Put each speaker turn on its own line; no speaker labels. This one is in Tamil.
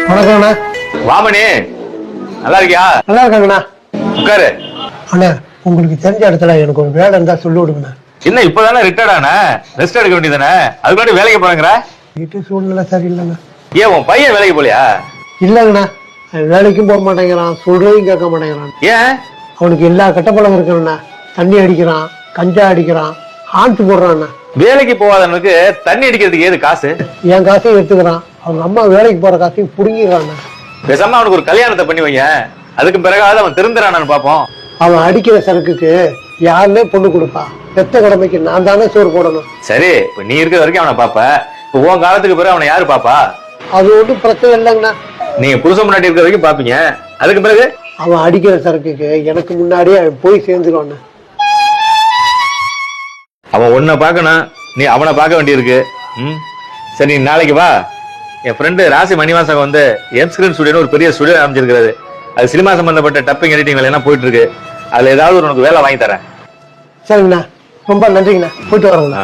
வணக்கம்ண்ணா.
வாமணி, நல்லா இருக்கியா?
நல்லா இருக்காங்கண்ணா.
உட்காரு.
அண்ணா, உங்களுக்கு தெரிஞ்ச இடத்துல எனக்கு ஒரு வேலை இருந்தா சொல்லி விடுங்கண்ணா.
என்ன இப்பதானே ரிட்டையர்ட் ஆன? ரெஸ்ட் எடுக்க வேண்டியதானே? அதுக்கு முன்னாடி வேலைக்கு போறேங்கிற?
வீட்டு சூழ்நிலை சரியில்லைண்ணா.
ஏன் உன் பையன் வேலைக்கு போலியா?
இல்லைங்கண்ணா, வேலைக்கும் போக மாட்டேங்கிறான், சொல்றதையும் கேட்க மாட்டேங்கிறான்.
ஏன்?
அவனுக்கு எல்லா கெட்டப்பழம் இருக்குண்ணா. தண்ணி அடிக்கிறான், கஞ்சா அடிக்கிறான், ஆன்ஸ் போடுறான்ண்ணா.
வேலைக்கு போகாதவனுக்கு தண்ணி அடிக்கிறதுக்கு ஏது காசு?
என் காசையும் எடுத்துக்கிறான், அவங்க அம்மா வேலைக்கு போற காசையும் புடுங்கிடுறான்.
பேசாம அவனுக்கு ஒரு கல்யாணத்தை பண்ணி வைங்க. அதுக்கு பிறகாவது அவன் திருந்துறானு பாப்போம்.
அவன் அடிக்கிற சரக்குக்கு யாருமே பொண்ணு கொடுப்பா? பெத்த கடமைக்கு நான் தானே சோறு போடணும்.
சரி, இப்ப நீ இருக்கிற வரைக்கும் அவனை பாப்ப. இப்ப உன் காலத்துக்கு பிறகு அவனை யாரு பாப்பா?
அது ஒன்றும் பிரச்சனை இல்லைங்கண்ணா.
நீங்க புருஷன் முன்னாடி இருக்கிற வரைக்கும் பாப்பீங்க. அதுக்கு பிறகு
அவன் அடிக்கிற சரக்குக்கு எனக்கு முன்னாடியே அவன் போய் சேர்ந்துருவான்.
அவன் உன்னை பார்க்கணும், நீ அவனை பார்க்க வேண்டியிருக்கு. சரி, நீ நாளைக்கு வா. என் ஃப்ரெண்டு ராசி மணிவாசகம் வந்து எம்ஸ்கிரீன் ஸ்டுடியோன்னு ஒரு பெரிய ஸ்டுடியோ அமைச்சிருக்கிறாரு. அது சினிமா சம்பந்தப்பட்ட டப்பிங் எடிட்டிங் வேலையெல்லாம் போயிட்டு இருக்கு. அதுல ஏதாவது உனக்கு வேலை வாங்கி தரேன்.
சரிங்கண்ணா, ரொம்ப நன்றிங்கண்ணா. போயிட்டு வரேங்கண்ணா.